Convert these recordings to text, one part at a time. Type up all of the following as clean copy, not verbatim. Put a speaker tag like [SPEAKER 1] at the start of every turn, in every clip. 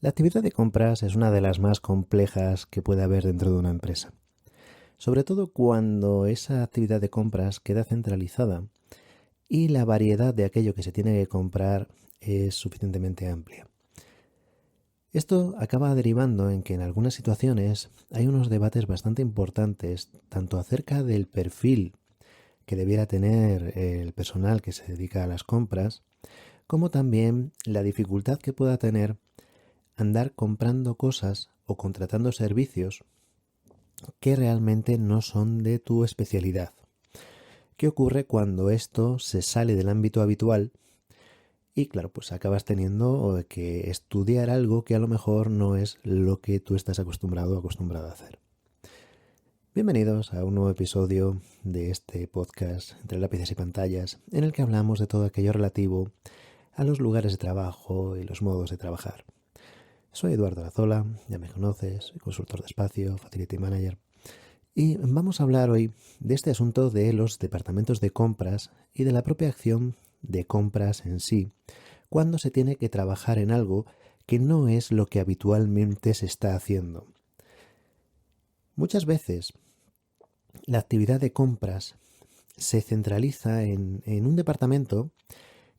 [SPEAKER 1] La actividad de compras es una de las más complejas que puede haber dentro de una empresa, sobre todo cuando esa actividad de compras queda centralizada y la variedad de aquello que se tiene que comprar es suficientemente amplia. Esto acaba derivando en que en algunas situaciones hay unos debates bastante importantes, tanto acerca del perfil que debiera tener el personal que se dedica a las compras, como también la dificultad que pueda tener andar comprando cosas o contratando servicios que realmente no son de tu especialidad. ¿Qué ocurre cuando esto se sale del ámbito habitual? Y claro, pues acabas teniendo que estudiar algo que a lo mejor no es lo que tú estás acostumbrado o acostumbrada a hacer. Bienvenidos a un nuevo episodio de este podcast Entre lápices y pantallas, en el que hablamos de todo aquello relativo a los lugares de trabajo y los modos de trabajar. Soy Eduardo Lazola, ya me conoces, soy consultor de espacio, Facility Manager. Y vamos a hablar hoy de este asunto de los departamentos de compras y de la propia acción de compras en sí, cuando se tiene que trabajar en algo que no es lo que habitualmente se está haciendo. Muchas veces la actividad de compras se centraliza en un departamento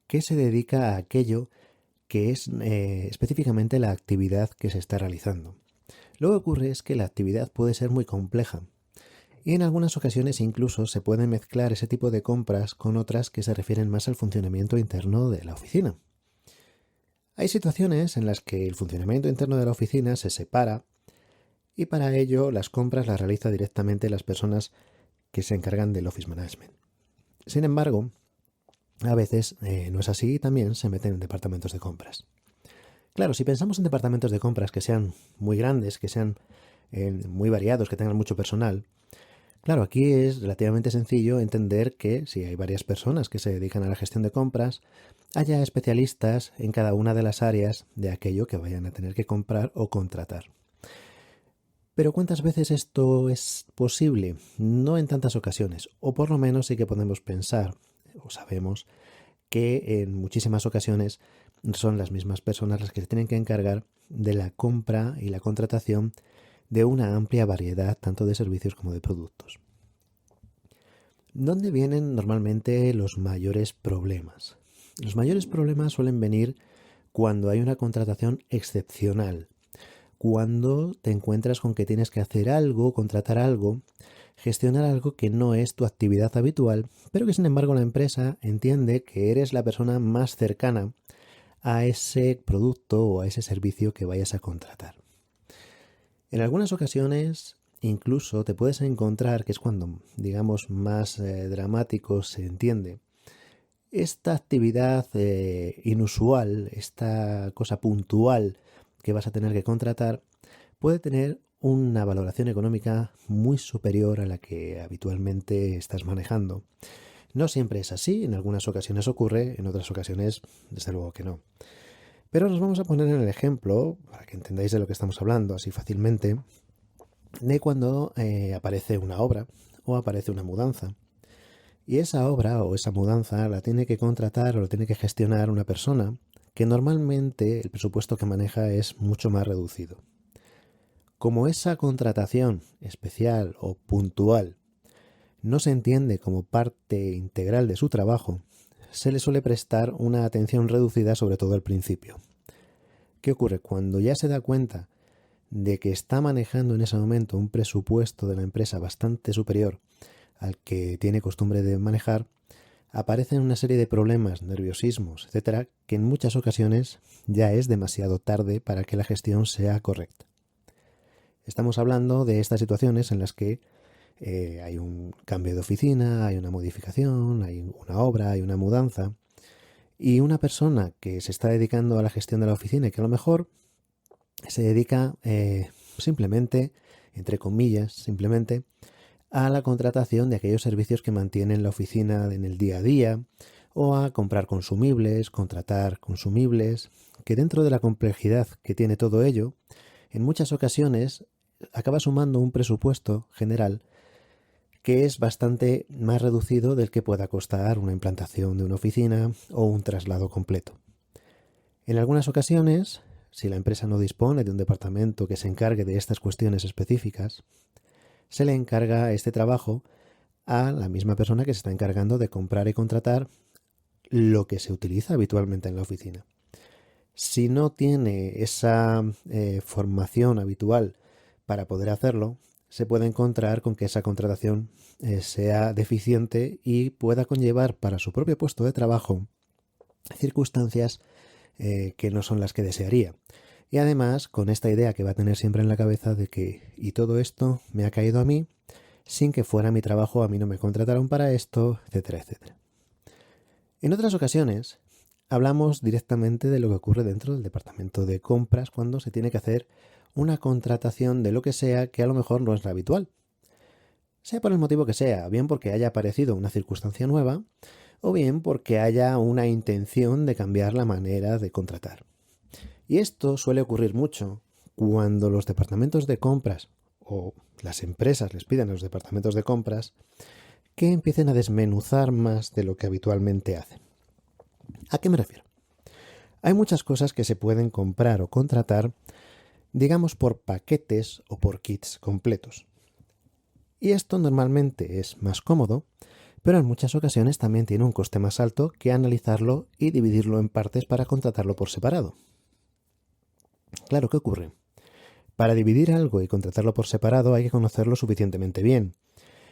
[SPEAKER 1] que se dedica a aquello que es específicamente la actividad que se está realizando. Lo que ocurre es que la actividad puede ser muy compleja y en algunas ocasiones incluso se pueden mezclar ese tipo de compras con otras que se refieren más al funcionamiento interno de la oficina. Hay situaciones en las que el funcionamiento interno de la oficina se separa y para ello las compras las realiza directamente las personas que se encargan del office management. Sin embargo, a veces no es así y también se meten en departamentos de compras. Claro, si pensamos en departamentos de compras que sean muy grandes, que sean muy variados, que tengan mucho personal, claro, aquí es relativamente sencillo entender que si hay varias personas que se dedican a la gestión de compras, haya especialistas en cada una de las áreas de aquello que vayan a tener que comprar o contratar. Pero ¿cuántas veces esto es posible? No en tantas ocasiones, o por lo menos sí que podemos pensar, o sabemos, que en muchísimas ocasiones son las mismas personas las que se tienen que encargar de la compra y la contratación de una amplia variedad tanto de servicios como de productos. ¿Dónde vienen normalmente los mayores problemas? Los mayores problemas suelen venir cuando hay una contratación excepcional, cuando te encuentras con que tienes que hacer algo, contratar algo, gestionar algo que no es tu actividad habitual, pero que sin embargo la empresa entiende que eres la persona más cercana a ese producto o a ese servicio que vayas a contratar. En algunas ocasiones incluso te puedes encontrar, que es cuando digamos más dramático se entiende, esta actividad inusual, esta cosa puntual que vas a tener que contratar, puede tener una valoración económica muy superior a la que habitualmente estás manejando. No siempre es así, en algunas ocasiones ocurre, en otras ocasiones desde luego que no. Pero nos vamos a poner en el ejemplo, para que entendáis de lo que estamos hablando así fácilmente, de cuando aparece una obra o aparece una mudanza. Y esa obra o esa mudanza la tiene que contratar o la tiene que gestionar una persona que normalmente el presupuesto que maneja es mucho más reducido. Como esa contratación especial o puntual no se entiende como parte integral de su trabajo, se le suele prestar una atención reducida sobre todo al principio. ¿Qué ocurre? Cuando ya se da cuenta de que está manejando en ese momento un presupuesto de la empresa bastante superior al que tiene costumbre de manejar, aparecen una serie de problemas, nerviosismos, etcétera, que en muchas ocasiones ya es demasiado tarde para que la gestión sea correcta. Estamos hablando de estas situaciones en las que hay un cambio de oficina, hay una modificación, hay una obra, hay una mudanza, y una persona que se está dedicando a la gestión de la oficina y que a lo mejor se dedica simplemente, entre comillas, simplemente, a la contratación de aquellos servicios que mantienen la oficina en el día a día, o a comprar consumibles, contratar consumibles, que dentro de la complejidad que tiene todo ello, en muchas ocasiones acaba sumando un presupuesto general que es bastante más reducido del que pueda costar una implantación de una oficina o un traslado completo. En algunas ocasiones, si la empresa no dispone de un departamento que se encargue de estas cuestiones específicas, se le encarga este trabajo a la misma persona que se está encargando de comprar y contratar lo que se utiliza habitualmente en la oficina. Si no tiene esa formación habitual para poder hacerlo, se puede encontrar con que esa contratación sea deficiente y pueda conllevar para su propio puesto de trabajo circunstancias que no son las que desearía. Y además con esta idea que va a tener siempre en la cabeza de que y todo esto me ha caído a mí, sin que fuera mi trabajo, a mí no me contrataron para esto, etcétera, etcétera. En otras ocasiones hablamos directamente de lo que ocurre dentro del departamento de compras cuando se tiene que hacer una contratación de lo que sea que a lo mejor no es la habitual. Sea por el motivo que sea, bien porque haya aparecido una circunstancia nueva o bien porque haya una intención de cambiar la manera de contratar. Y esto suele ocurrir mucho cuando los departamentos de compras o las empresas les piden a los departamentos de compras que empiecen a desmenuzar más de lo que habitualmente hacen. ¿A qué me refiero? Hay muchas cosas que se pueden comprar o contratar, digamos, por paquetes o por kits completos. Y esto normalmente es más cómodo, pero en muchas ocasiones también tiene un coste más alto que analizarlo y dividirlo en partes para contratarlo por separado. Claro, ¿qué ocurre? Para dividir algo y contratarlo por separado hay que conocerlo suficientemente bien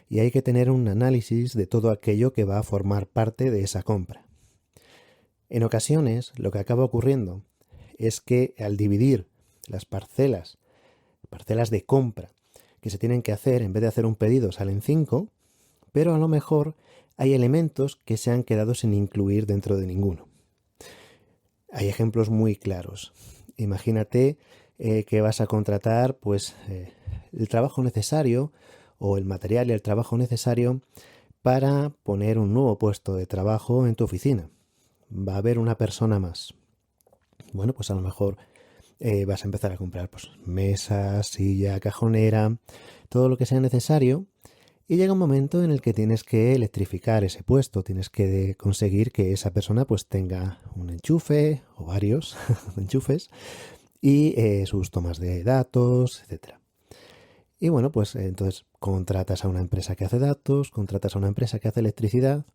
[SPEAKER 1] y hay que tener un análisis de todo aquello que va a formar parte de esa compra. En ocasiones, lo que acaba ocurriendo es que al dividir las parcelas de compra que se tienen que hacer, en vez de hacer un pedido salen 5, pero a lo mejor hay elementos que se han quedado sin incluir dentro de ninguno. Hay ejemplos muy claros. Imagínate que vas a contratar el trabajo necesario o el material y el trabajo necesario para poner un nuevo puesto de trabajo en tu oficina. Va a haber una persona más. Bueno, pues a lo mejor vas a empezar a comprar mesas, silla, cajonera, todo lo que sea necesario. Y llega un momento en el que tienes que electrificar ese puesto, tienes que conseguir que esa persona tenga un enchufe o varios enchufes y sus tomas de datos, etcétera. Y bueno, pues entonces contratas a una empresa que hace datos, contratas a una empresa que hace electricidad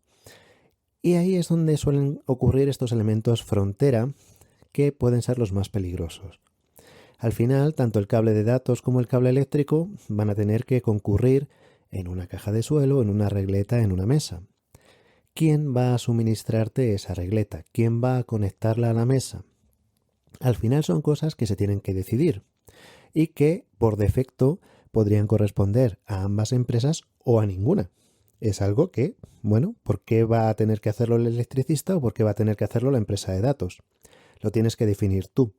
[SPEAKER 1] y ahí es donde suelen ocurrir estos elementos frontera que pueden ser los más peligrosos. Al final, tanto el cable de datos como el cable eléctrico van a tener que concurrir en una caja de suelo, en una regleta, en una mesa. ¿Quién va a suministrarte esa regleta? ¿Quién va a conectarla a la mesa? Al final son cosas que se tienen que decidir y que por defecto podrían corresponder a ambas empresas o a ninguna. Es algo que, bueno, ¿por qué va a tener que hacerlo el electricista o por qué va a tener que hacerlo la empresa de datos? Lo tienes que definir tú.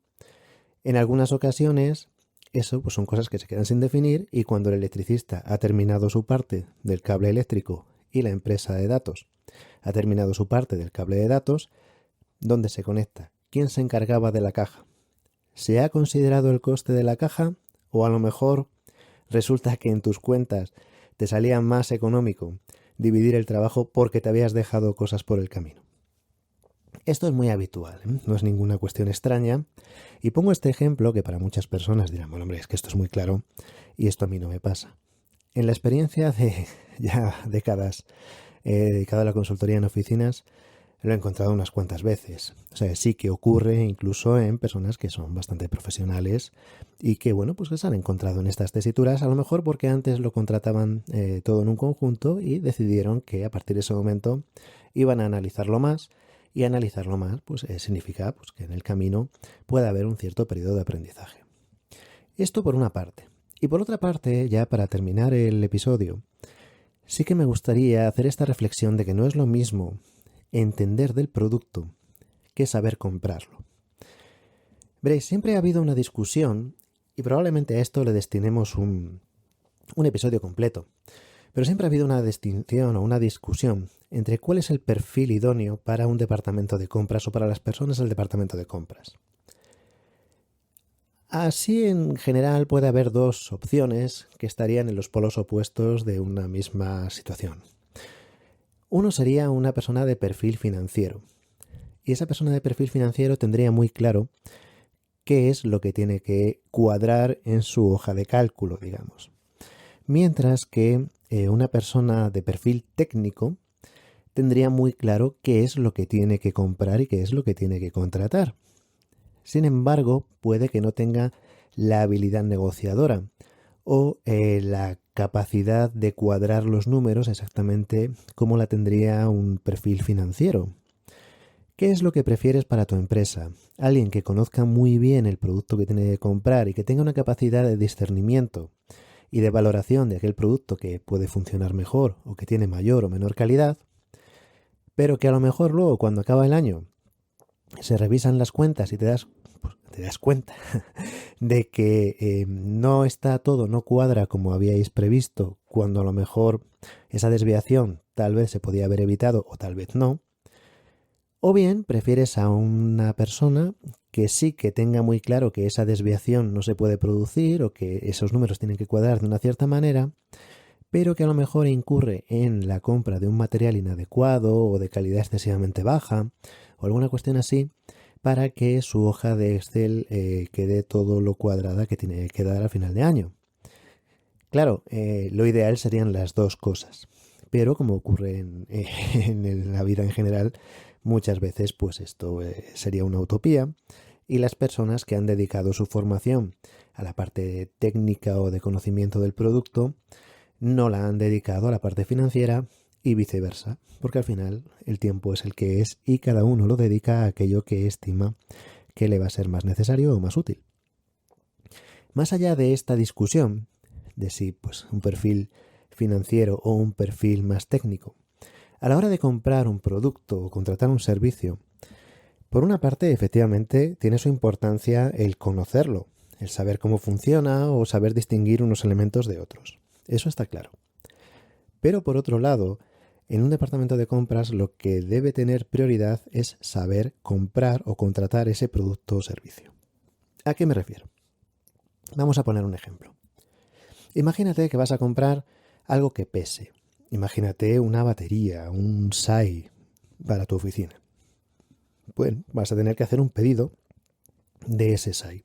[SPEAKER 1] En algunas ocasiones, eso son cosas que se quedan sin definir y cuando el electricista ha terminado su parte del cable eléctrico y la empresa de datos ha terminado su parte del cable de datos, ¿dónde se conecta? ¿Quién se encargaba de la caja? ¿Se ha considerado el coste de la caja? O a lo mejor resulta que en tus cuentas te salía más económico dividir el trabajo porque te habías dejado cosas por el camino. Esto es muy habitual, no es ninguna cuestión extraña. Y pongo este ejemplo que para muchas personas dirán, bueno, hombre, es que esto es muy claro y esto a mí no me pasa. En la experiencia de ya décadas dedicado a la consultoría en oficinas, lo he encontrado unas cuantas veces. O sea, sí que ocurre incluso en personas que son bastante profesionales y que, bueno, pues que se han encontrado en estas tesituras, a lo mejor porque antes lo contrataban todo en un conjunto y decidieron que a partir de ese momento iban a analizarlo más. Y analizarlo más significa que en el camino puede haber un cierto periodo de aprendizaje. Esto por una parte. Y por otra parte, ya para terminar el episodio, sí que me gustaría hacer esta reflexión de que no es lo mismo entender del producto que saber comprarlo. Veréis, siempre ha habido una discusión, y probablemente a esto le destinemos un episodio completo, pero siempre ha habido una distinción o una discusión entre cuál es el perfil idóneo para un departamento de compras o para las personas del departamento de compras. Así, en general, puede haber dos opciones que estarían en los polos opuestos de una misma situación. Uno sería una persona de perfil financiero. Y esa persona de perfil financiero tendría muy claro qué es lo que tiene que cuadrar en su hoja de cálculo, digamos. Mientras que una persona de perfil técnico tendría muy claro qué es lo que tiene que comprar y qué es lo que tiene que contratar. Sin embargo, puede que no tenga la habilidad negociadora o la capacidad de cuadrar los números exactamente como la tendría un perfil financiero. ¿Qué es lo que prefieres para tu empresa? Alguien que conozca muy bien el producto que tiene que comprar y que tenga una capacidad de discernimiento y de valoración de aquel producto que puede funcionar mejor o que tiene mayor o menor calidad, pero que a lo mejor luego cuando acaba el año se revisan las cuentas y te das cuenta de que no está todo, no cuadra como habíais previsto, cuando a lo mejor esa desviación tal vez se podía haber evitado o tal vez no. O bien prefieres a una persona que sí que tenga muy claro que esa desviación no se puede producir o que esos números tienen que cuadrar de una cierta manera, pero que a lo mejor incurre en la compra de un material inadecuado o de calidad excesivamente baja o alguna cuestión así para que su hoja de Excel quede todo lo cuadrada que tiene que quedar a final de año. Claro, lo ideal serían las dos cosas, pero como ocurre en la vida en general, muchas veces pues esto sería una utopía y las personas que han dedicado su formación a la parte técnica o de conocimiento del producto no la han dedicado a la parte financiera y viceversa, porque al final el tiempo es el que es y cada uno lo dedica a aquello que estima que le va a ser más necesario o más útil. Más allá de esta discusión de si pues, un perfil financiero o un perfil más técnico, a la hora de comprar un producto o contratar un servicio, por una parte efectivamente tiene su importancia el conocerlo, el saber cómo funciona o saber distinguir unos elementos de otros. Eso está claro. Pero por otro lado, en un departamento de compras lo que debe tener prioridad es saber comprar o contratar ese producto o servicio. ¿A qué me refiero? Vamos a poner un ejemplo. Imagínate que vas a comprar algo que pese. Imagínate una batería, un SAI para tu oficina. Bueno, vas a tener que hacer un pedido de ese SAI.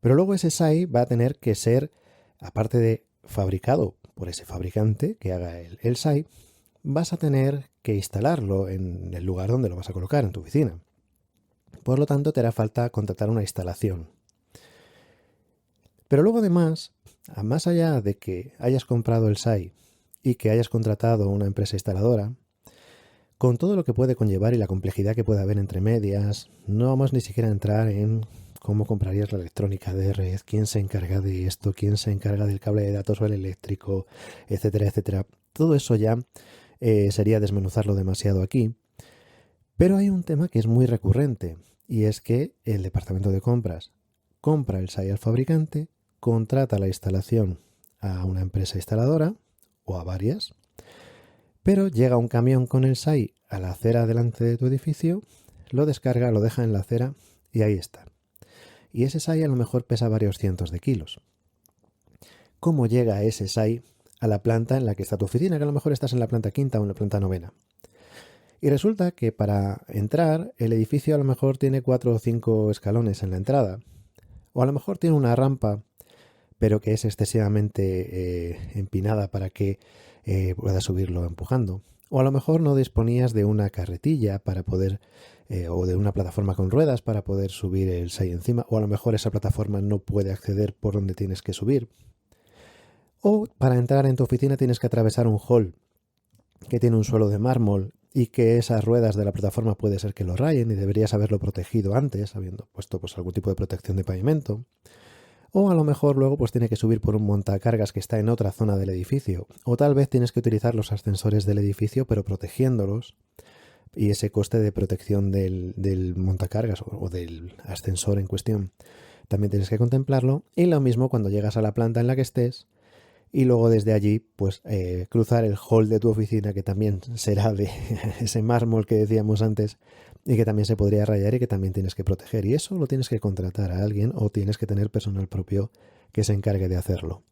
[SPEAKER 1] Pero luego ese SAI va a tener que ser, aparte de fabricado por ese fabricante que haga el SAI, vas a tener que instalarlo en el lugar donde lo vas a colocar, en tu oficina. Por lo tanto, te hará falta contratar una instalación. Pero luego además, más allá de que hayas comprado el SAI y que hayas contratado una empresa instaladora, con todo lo que puede conllevar y la complejidad que puede haber entre medias, no vamos ni siquiera a entrar en cómo comprarías la electrónica de red, quién se encarga de esto, quién se encarga del cable de datos o el eléctrico, etcétera, etcétera. Todo eso ya sería desmenuzarlo demasiado aquí. Pero hay un tema que es muy recurrente y es que el departamento de compras compra el SAI al fabricante, contrata la instalación a una empresa instaladora o a varias, pero llega un camión con el SAI a la acera delante de tu edificio, lo descarga, lo deja en la acera y ahí está. Y ese SAI a lo mejor pesa varios cientos de kilos. ¿Cómo llega ese SAI a la planta en la que está tu oficina? Que a lo mejor estás en la planta quinta o en la planta novena. Y resulta que para entrar el edificio a lo mejor tiene 4 o 5 escalones en la entrada. O a lo mejor tiene una rampa, pero que es excesivamente empinada para que puedas subirlo empujando. O a lo mejor no disponías de una carretilla para poder, o de una plataforma con ruedas para poder subir el SAI encima. O a lo mejor esa plataforma no puede acceder por donde tienes que subir. O para entrar en tu oficina tienes que atravesar un hall que tiene un suelo de mármol y que esas ruedas de la plataforma puede ser que lo rayen y deberías haberlo protegido antes, habiendo puesto pues algún tipo de protección de pavimento. O a lo mejor luego pues tiene que subir por un montacargas que está en otra zona del edificio. O tal vez tienes que utilizar los ascensores del edificio pero protegiéndolos. Y ese coste de protección del montacargas o del ascensor en cuestión también tienes que contemplarlo. Y lo mismo cuando llegas a la planta en la que estés. Y luego desde allí, pues cruzar el hall de tu oficina, que también será de ese mármol que decíamos antes, y que también se podría rayar y que también tienes que proteger. Y eso lo tienes que contratar a alguien o tienes que tener personal propio que se encargue de hacerlo.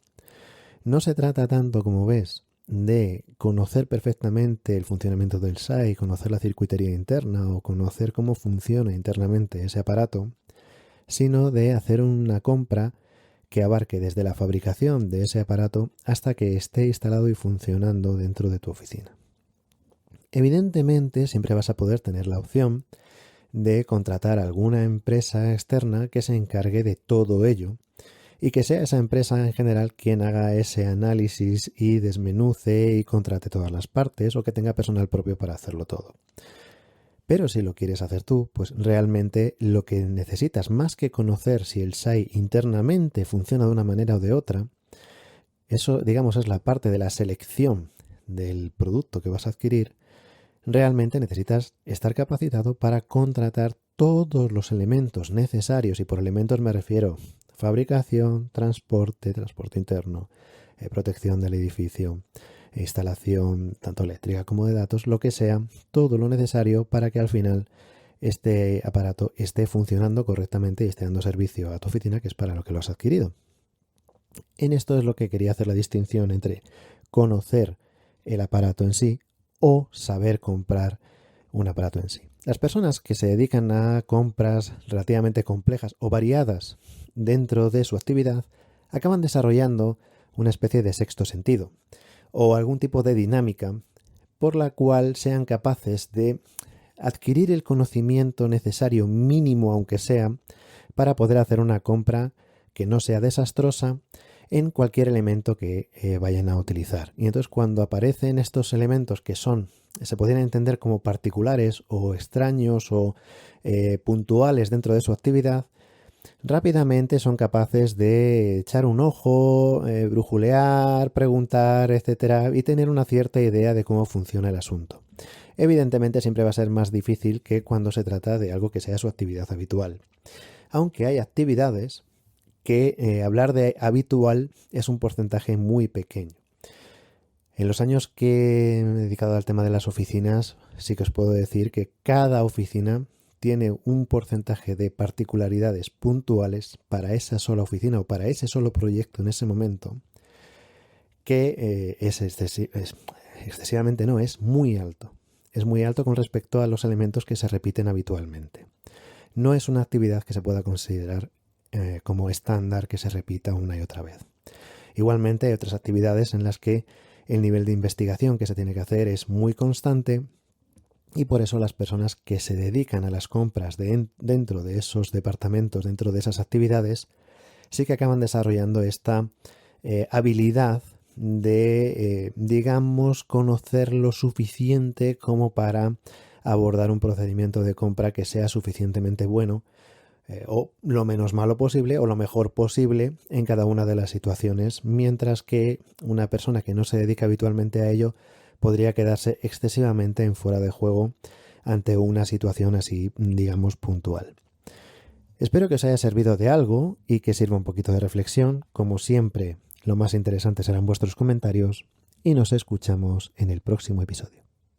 [SPEAKER 1] No se trata tanto, como ves, de conocer perfectamente el funcionamiento del SAI, conocer la circuitería interna o conocer cómo funciona internamente ese aparato, sino de hacer una compra que abarque desde la fabricación de ese aparato hasta que esté instalado y funcionando dentro de tu oficina. Evidentemente, siempre vas a poder tener la opción de contratar a alguna empresa externa que se encargue de todo ello y que sea esa empresa en general quien haga ese análisis y desmenuce y contrate todas las partes, o que tenga personal propio para hacerlo todo. Pero si lo quieres hacer tú, pues realmente lo que necesitas, más que conocer si el SAI internamente funciona de una manera o de otra, eso, digamos, es la parte de la selección del producto que vas a adquirir. Realmente necesitas estar capacitado para contratar todos los elementos necesarios, y por elementos me refiero fabricación, transporte interno, protección del edificio, instalación tanto eléctrica como de datos, lo que sea, todo lo necesario para que al final este aparato esté funcionando correctamente y esté dando servicio a tu oficina, que es para lo que lo has adquirido. En esto es lo que quería hacer la distinción entre conocer el aparato en sí o saber comprar un aparato en sí. Las personas que se dedican a compras relativamente complejas o variadas dentro de su actividad acaban desarrollando una especie de sexto sentido o algún tipo de dinámica por la cual sean capaces de adquirir el conocimiento necesario, mínimo aunque sea, para poder hacer una compra que no sea desastrosa en cualquier elemento que vayan a utilizar. Y entonces, cuando aparecen estos elementos que se podrían entender como particulares o extraños o puntuales dentro de su actividad, rápidamente son capaces de echar un ojo, brujulear, preguntar, etcétera, y tener una cierta idea de cómo funciona el asunto. Evidentemente siempre va a ser más difícil que cuando se trata de algo que sea su actividad habitual. Aunque hay actividades que hablar de habitual es un porcentaje muy pequeño. En los años que me he dedicado al tema de las oficinas, sí que os puedo decir que cada oficina tiene un porcentaje de particularidades puntuales para esa sola oficina o para ese solo proyecto en ese momento, que es excesivamente, no, es muy alto. Es muy alto con respecto a los elementos que se repiten habitualmente. No es una actividad que se pueda considerar como estándar que se repita una y otra vez. Igualmente hay otras actividades en las que el nivel de investigación que se tiene que hacer es muy constante, y por eso las personas que se dedican a las compras dentro de esos departamentos, dentro de esas actividades, sí que acaban desarrollando esta habilidad de, digamos, conocer lo suficiente como para abordar un procedimiento de compra que sea suficientemente bueno, o lo menos malo posible o lo mejor posible en cada una de las situaciones, mientras que una persona que no se dedica habitualmente a ello podría quedarse excesivamente en fuera de juego ante una situación así, digamos, puntual. Espero que os haya servido de algo y que sirva un poquito de reflexión. Como siempre, lo más interesante serán vuestros comentarios y nos escuchamos en el próximo episodio.